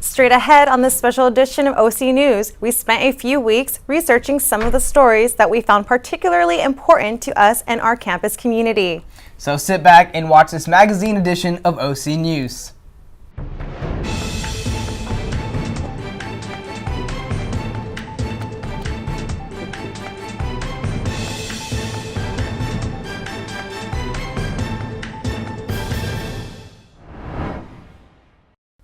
Straight ahead on this special edition of OC News, we spent a few weeks researching some of the stories that we found particularly important to us and our campus community. So sit back and watch this magazine edition of OC News.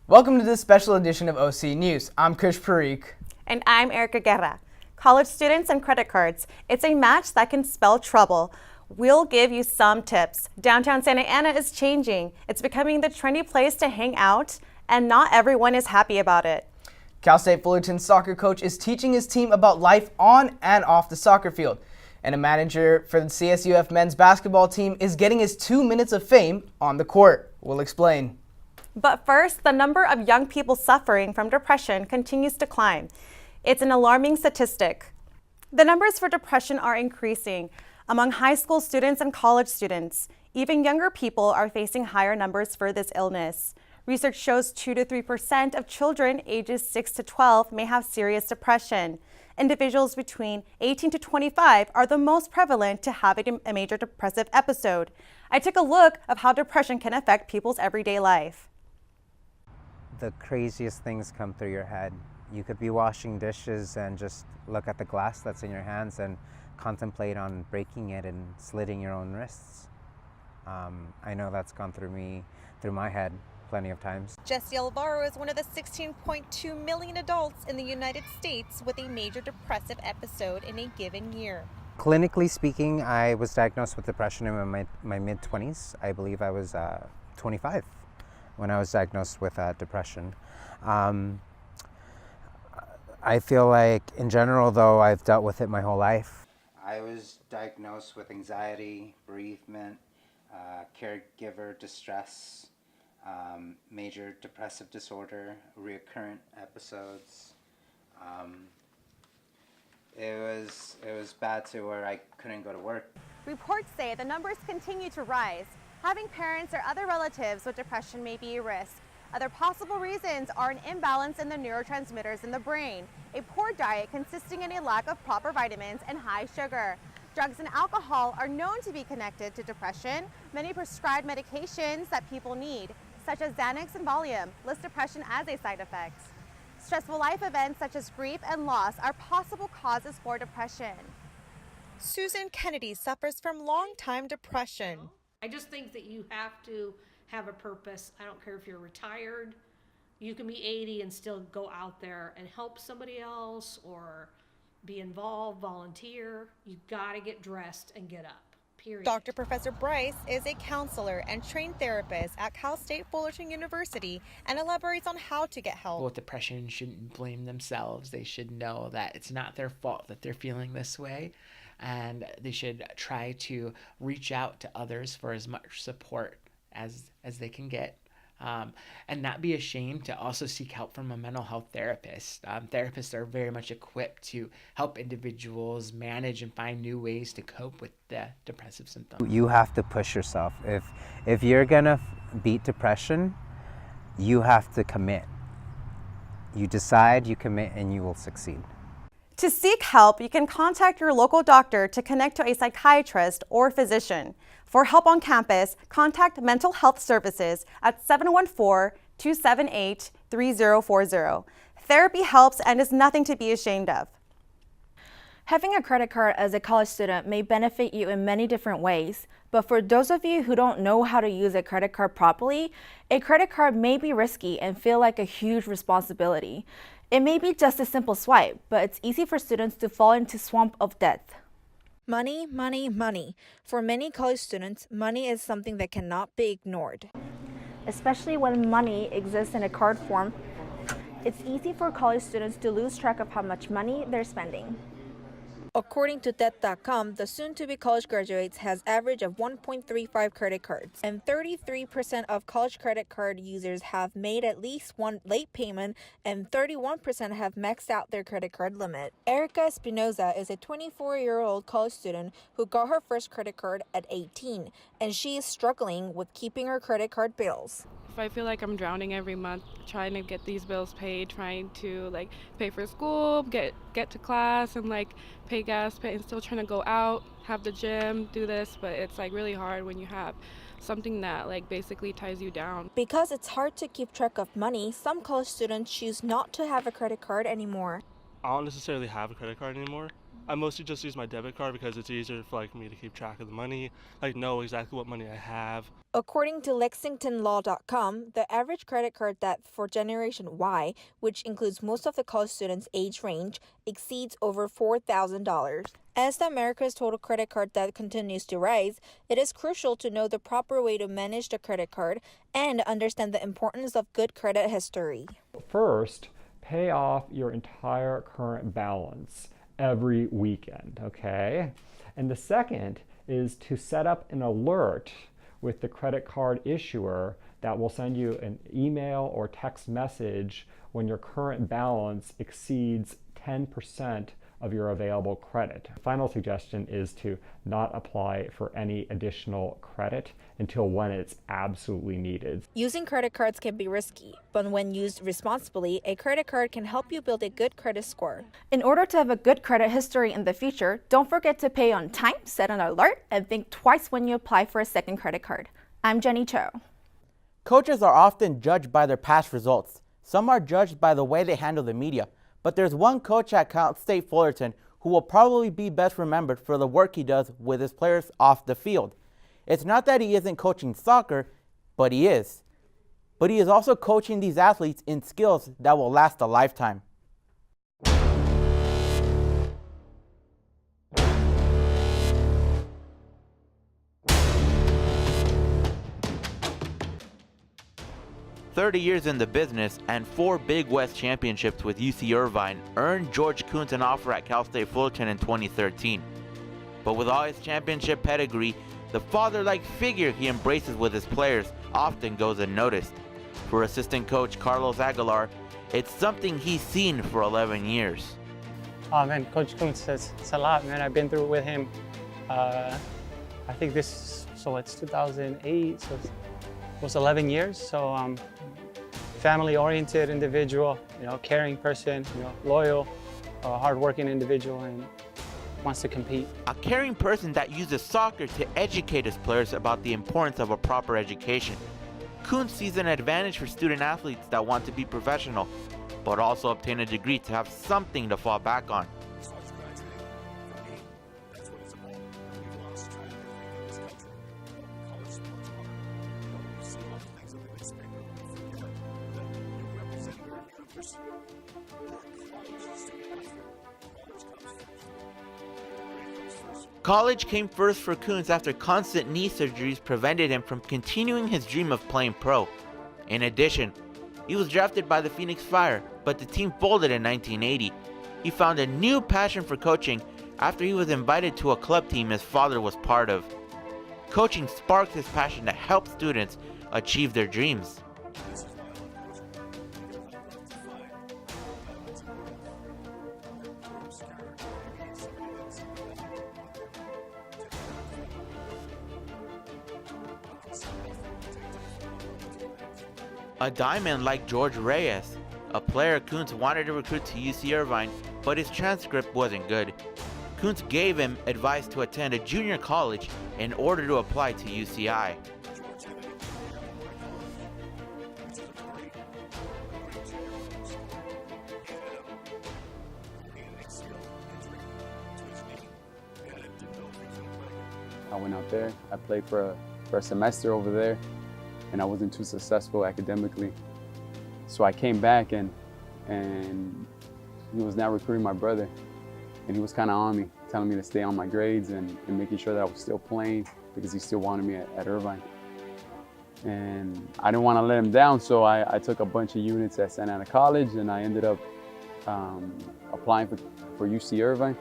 Welcome to this special edition of OC News. I'm Krish Parikh. And I'm Erica Guerra. College students and credit cards. It's a match that can spell trouble. We'll give you some tips. Downtown Santa Ana is changing. It's becoming the trendy place to hang out, and not everyone is happy about it. Cal State Fullerton's soccer coach is teaching his team about life on and off the soccer field. And a manager for the CSUF men's basketball team is getting his 2 minutes of fame on the court. We'll explain. But first, the number of young people suffering from depression continues to climb. It's an alarming statistic. The numbers for depression are increasing among high school students and college students. Even younger people are facing higher numbers for this illness. Research shows 2 to 3% of children ages 6 to 12 may have serious depression. Individuals between 18 to 25 are the most prevalent to have a major depressive episode. I took a look of how depression can affect people's everyday life. The craziest things come through your head. You could be washing dishes and just look at the glass that's in your hands and contemplate on breaking it and slitting your own wrists. I know that's gone through my head plenty of times. Jesse Alvaro is one of the 16.2 million adults in the United States with a major depressive episode in a given year. Clinically speaking, I was diagnosed with depression in my mid-20s. I believe I was 25 when I was diagnosed with depression. I feel like in general though, I've dealt with it my whole life. I was diagnosed with anxiety, bereavement, caregiver distress, major depressive disorder, recurrent episodes. It was bad to where I couldn't go to work. Reports say the numbers continue to rise. Having parents or other relatives with depression may be a risk. Other possible reasons are an imbalance in the neurotransmitters in the brain, a poor diet consisting in a lack of proper vitamins, and high sugar. Drugs and alcohol are known to be connected to depression. Many prescribed medications that people need, such as Xanax and Valium, list depression as a side effect. Stressful life events such as grief and loss are possible causes for depression. Susan Kennedy suffers from long-time depression. I just think that you have to have a purpose. I don't care if you're retired. You can be 80 and still go out there and help somebody else or be involved, volunteer. You gotta get dressed and get up, period. Dr. Professor Bryce is a counselor and trained therapist at Cal State Fullerton University and elaborates on how to get help. People with depression shouldn't blame themselves. They should know that it's not their fault that they're feeling this way. And they should try to reach out to others for as much support as they can get, and not be ashamed to also seek help from a mental health therapist. Therapists are very much equipped to help individuals manage and find new ways to cope with the depressive symptoms. You have to push yourself. If you're gonna beat depression, you have to commit. You decide, you commit, and you will succeed. To seek help, you can contact your local doctor to connect to a psychiatrist or physician. For help on campus, contact Mental Health Services at 714-278-3040. Therapy helps and is nothing to be ashamed of. Having a credit card as a college student may benefit you in many different ways, but for those of you who don't know how to use a credit card properly, a credit card may be risky and feel like a huge responsibility. It may be just a simple swipe, but it's easy for students to fall into a swamp of debt. Money, money, money. For many college students, money is something that cannot be ignored. Especially when money exists in a card form, it's easy for college students to lose track of how much money they're spending. According to Debt.com, the soon-to-be college graduates has average of 1.35 credit cards, and 33% of college credit card users have made at least one late payment, and 31% have maxed out their credit card limit. Erica Espinoza is a 24-year-old college student who got her first credit card at 18, and she is struggling with keeping her credit card bills. If I feel like I'm drowning every month trying to get these bills paid, trying to like pay for school, get to class, and like pay gas, and still trying to go out, have the gym, do this, but it's like really hard when you have something that like basically ties you down. Because it's hard to keep track of money, some college students choose not to have a credit card anymore. I don't necessarily have a credit card anymore. I mostly just use my debit card because it's easier for me to keep track of the money, know exactly what money I have. According to LexingtonLaw.com, the average credit card debt for Generation Y, which includes most of the college students' age range, exceeds over $4,000. As the America's total credit card debt continues to rise, it is crucial to know the proper way to manage the credit card and understand the importance of good credit history. First, pay off your entire current balance every weekend, okay? And the second is to set up an alert with the credit card issuer that will send you an email or text message when your current balance exceeds 10% of your available credit. Final suggestion is to not apply for any additional credit until when it's absolutely needed. Using credit cards can be risky, but when used responsibly, a credit card can help you build a good credit score. In order to have a good credit history in the future, don't forget to pay on time, set an alert, and think twice when you apply for a second credit card. I'm Jenny Cho. Coaches are often judged by their past results. Some are judged by the way they handle the media. But there's one coach at Cal State Fullerton who will probably be best remembered for the work he does with his players off the field. It's not that he isn't coaching soccer, but he is. But he is also coaching these athletes in skills that will last a lifetime. "30 years in the business and 4 Big West championships with UC Irvine earned George Kuntz an offer at Cal State Fullerton in 2013. But with all his championship pedigree, the father-like figure he embraces with his players often goes unnoticed. For assistant coach Carlos Aguilar, it's something he's seen for 11 years. Oh man, Coach Kuntz, it's a lot, man. I've been through it with him. I think it's 2008, so it was 11 years. So family-oriented individual, caring person, loyal, hardworking individual, and wants to compete. A caring person that uses soccer to educate his players about the importance of a proper education. Kuntz sees an advantage for student athletes that want to be professional, but also obtain a degree to have something to fall back on. College came first for Kuntz after constant knee surgeries prevented him from continuing his dream of playing pro. In addition, he was drafted by the Phoenix Fire, but the team folded in 1980. He found a new passion for coaching after he was invited to a club team his father was part of. Coaching sparked his passion to help students achieve their dreams. A diamond like George Reyes, a player Kuntz wanted to recruit to UC Irvine, but his transcript wasn't good. Kuntz gave him advice to attend a junior college in order to apply to UCI. I went out there, I played for a semester over there, and I wasn't too successful academically. So I came back and he was now recruiting my brother, and he was kind of on me, telling me to stay on my grades and making sure that I was still playing because he still wanted me at Irvine. And I didn't want to let him down, so I took a bunch of units at Santa Ana College, and I ended up applying for UC Irvine.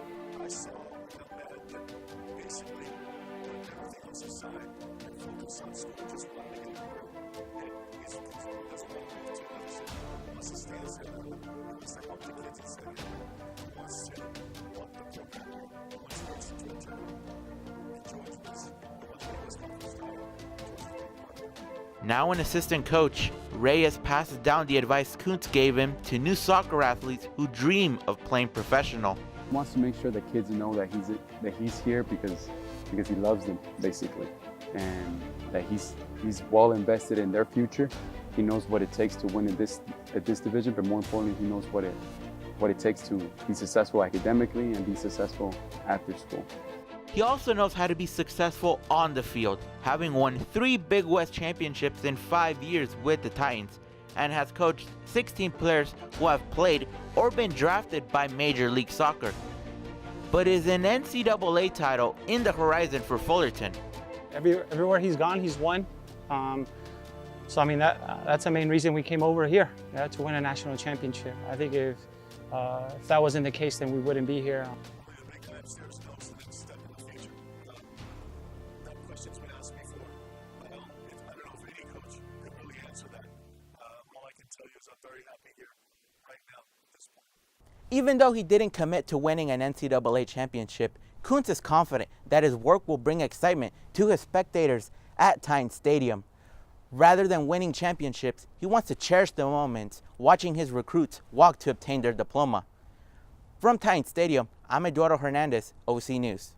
Now an assistant coach, Reyes passes down the advice Kuntz gave him to new soccer athletes who dream of playing professional. He wants to make sure that kids know that he's here because he loves them, basically, and that he's well invested in their future. He knows what it takes to win at this division, but more importantly, he knows what it takes to be successful academically and be successful after school. He also knows how to be successful on the field, having won 3 Big West championships in 5 years with the Titans, and has coached 16 players who have played or been drafted by Major League Soccer. But is an NCAA title in the horizon for Fullerton? Everywhere he's gone, he's won. So I mean, that's the main reason we came over here, to win a national championship. I think if that wasn't the case, then we wouldn't be here. Even though he didn't commit to winning an NCAA championship, Kuntz is confident that his work will bring excitement to his spectators at Titans Stadium. Rather than winning championships, he wants to cherish the moments watching his recruits walk to obtain their diploma. From Titans Stadium, I'm Eduardo Hernandez, OC News.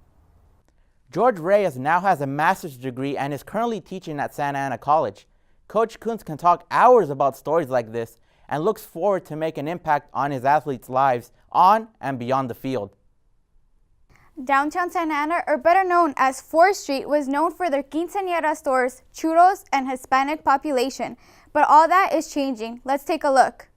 George Reyes now has a master's degree and is currently teaching at Santa Ana College. Coach Kuntz can talk hours about stories like this and looks forward to make an impact on his athletes' lives on and beyond the field. Downtown Santa Ana, or better known as 4th Street, was known for their quinceañera stores, churros, and Hispanic population. But all that is changing. Let's take a look.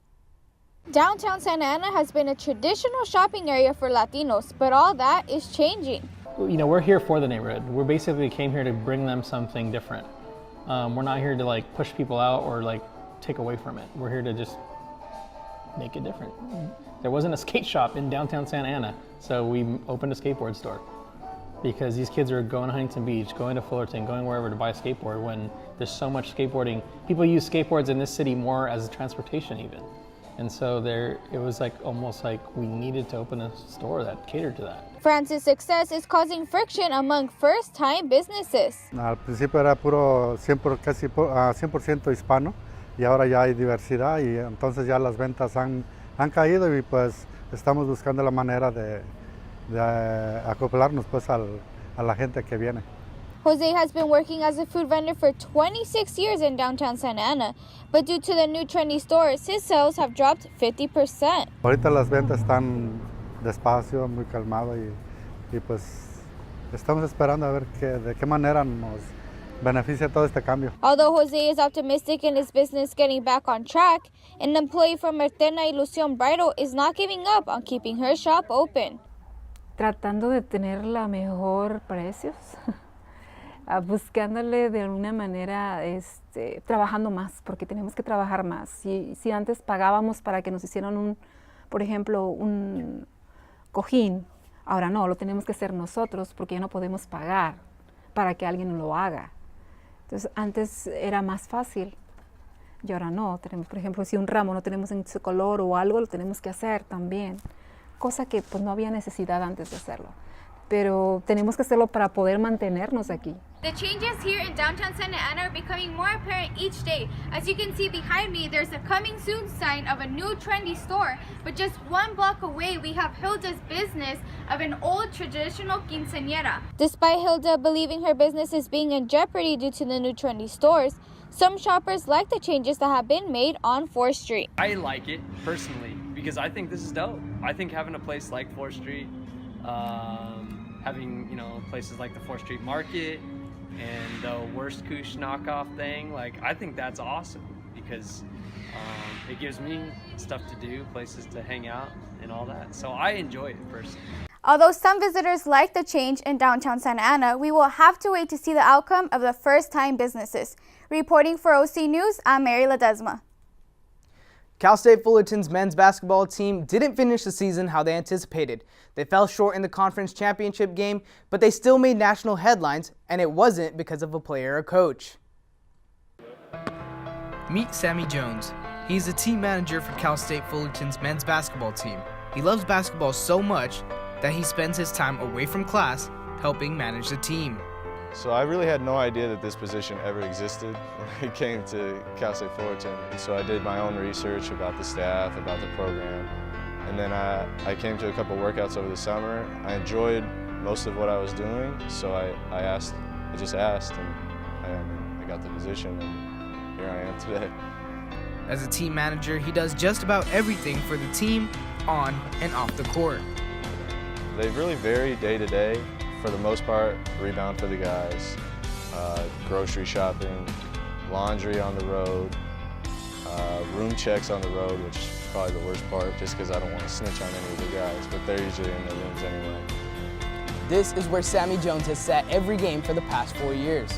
Downtown Santa Ana has been a traditional shopping area for Latinos, but all that is changing. You know, we're here for the neighborhood. We basically came here to bring them something different. We're not here to like push people out or like take away from it. We're here to just make it different. There wasn't a skate shop in downtown Santa Ana, so we opened a skateboard store because these kids are going to Huntington Beach, going to Fullerton, going wherever to buy a skateboard when there's so much skateboarding. People use skateboards in this city more as transportation even. And so it was like almost like we needed to open a store that catered to that. Francis' success is causing friction among first-time businesses. Al principio era puro casi 100% hispano. Y ahora ya hay diversidad y entonces ya las ventas han caído y pues estamos buscando la manera de acoplarnos pues a la gente que viene. Jose has been working as a food vendor for 26 years in downtown Santa Ana, but due to the new trendy stores, his sales have dropped 50%. Ahorita las ventas están despacio, muy calmado y pues estamos esperando a ver de qué manera nos beneficia todo este cambio. Although Jose is optimistic in his business getting back on track, an employee from Mertena Ilusión Bridal is not giving up on keeping her shop open. Tratando de tener la mejor precios, buscándole de alguna manera, trabajando más, porque tenemos que trabajar más. Si antes pagábamos para que nos hicieran por ejemplo, un cojín, ahora no, lo tenemos que hacer nosotros porque ya no podemos pagar para que alguien lo haga. Entonces, antes era más fácil y ahora no. Tenemos, por ejemplo, si un ramo no tenemos en su color o algo, lo tenemos que hacer también. Cosa que pues no había necesidad antes de hacerlo. Pero tenemos que hacerlo para poder mantenernos aquí. The changes here in downtown Santa Ana are becoming more apparent each day. As you can see behind me, there's a coming soon sign of a new trendy store. But just 1 block away, we have Hilda's business of an old traditional quinceañera. Despite Hilda believing her business is being in jeopardy due to the new trendy stores, some shoppers like the changes that have been made on 4th Street. I like it personally because I think this is dope. I think having a place like 4th Street, having places like the 4th Street Market and the Worst Koosh knockoff thing, like I think that's awesome because it gives me stuff to do, places to hang out and all that. So I enjoy it personally. Although some visitors like the change in downtown Santa Ana, we will have to wait to see the outcome of the first-time businesses. Reporting for OC News, I'm Mary Ledesma. Cal State Fullerton's men's basketball team didn't finish the season how they anticipated. They fell short in the conference championship game, but they still made national headlines, and it wasn't because of a player or coach. Meet Sammy Jones. He's the team manager for Cal State Fullerton's men's basketball team. He loves basketball so much that he spends his time away from class helping manage the team. So I really had no idea that this position ever existed when I came to Cal State Fullerton. So I did my own research about the staff, about the program, and then I came to a couple workouts over the summer. I enjoyed most of what I was doing, so I just asked, and I got the position, and here I am today. As a team manager, he does just about everything for the team on and off the court. They really vary day to day. For the most part, rebound for the guys, grocery shopping, laundry on the road, room checks on the road, which is probably the worst part just because I don't want to snitch on any of the guys, but they're usually in their rooms anyway. This is where Sammy Jones has sat every game for the past 4 years.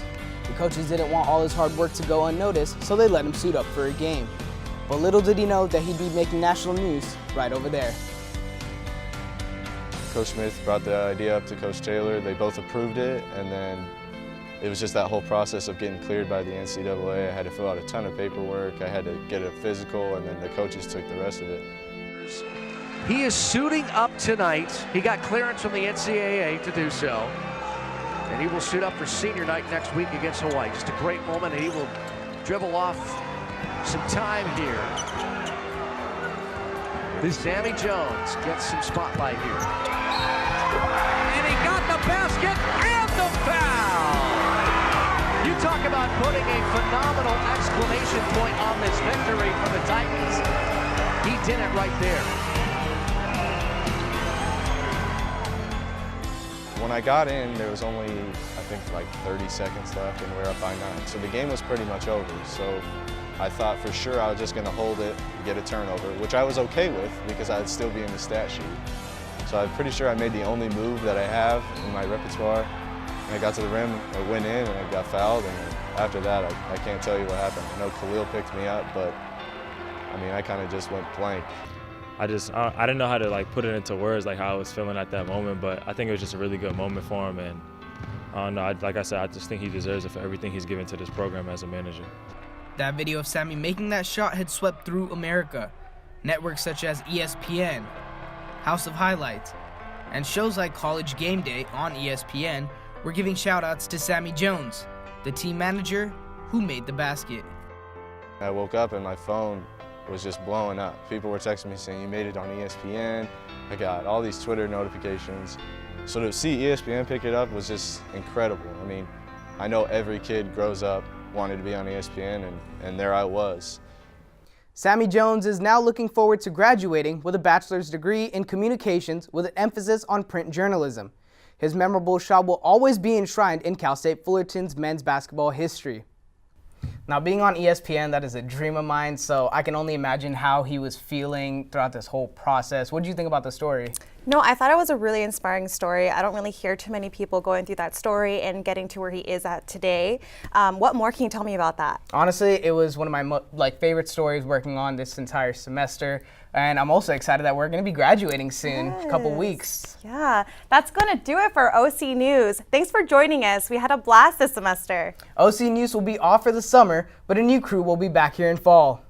The coaches didn't want all his hard work to go unnoticed, so they let him suit up for a game. But little did he know that he'd be making national news right over there. Coach Smith brought the idea up to Coach Taylor. They both approved it, and then it was just that whole process of getting cleared by the NCAA. I had to fill out a ton of paperwork. I had to get a physical, and then the coaches took the rest of it. He is suiting up tonight. He got clearance from the NCAA to do so. And he will suit up for senior night next week against Hawaii. Just a great moment, and he will dribble off some time here. Sammy Jones gets some spotlight here. And he got the basket and the foul! You talk about putting a phenomenal exclamation point on this victory for the Titans. He did it right there. When I got in, there was only, I think, like 30 seconds left, and we were up by 9. So the game was pretty much over. So I thought for sure I was just going to hold it, get a turnover, which I was okay with because I'd still be in the stat sheet. So I'm pretty sure I made the only move that I have in my repertoire. And I got to the rim, I went in, and I got fouled. And after that, I can't tell you what happened. I know Khalil picked me up, but I mean, I kind of just went blank. I didn't know how to put it into words, how I was feeling at that moment, but I think it was just a really good moment for him. And I don't know, like I said, I just think he deserves it for everything he's given to this program as a manager. That video of Sammy making that shot had swept through America. Networks such as ESPN, House of Highlights, and shows like College Game Day on ESPN were giving shout-outs to Sammy Jones, the team manager who made the basket. I woke up and my phone was just blowing up. People were texting me saying, you made it on ESPN. I got all these Twitter notifications. So to see ESPN pick it up was just incredible. I mean, I know every kid grows up wanted to be on ESPN, and there I was. Sammy Jones is now looking forward to graduating with a bachelor's degree in communications with an emphasis on print journalism. His memorable shot will always be enshrined in Cal State Fullerton's men's basketball history. Now, being on ESPN, that is a dream of mine, so I can only imagine how he was feeling throughout this whole process. What did you think about the story? No, I thought it was a really inspiring story. I don't really hear too many people going through that story and getting to where he is at today. What more can you tell me about that? Honestly, it was one of my favorite stories working on this entire semester. And I'm also excited that we're going to be graduating soon, a couple weeks. Yeah, that's going to do it for OC News. Thanks for joining us. We had a blast this semester. OC News will be off for the summer, but a new crew will be back here in fall.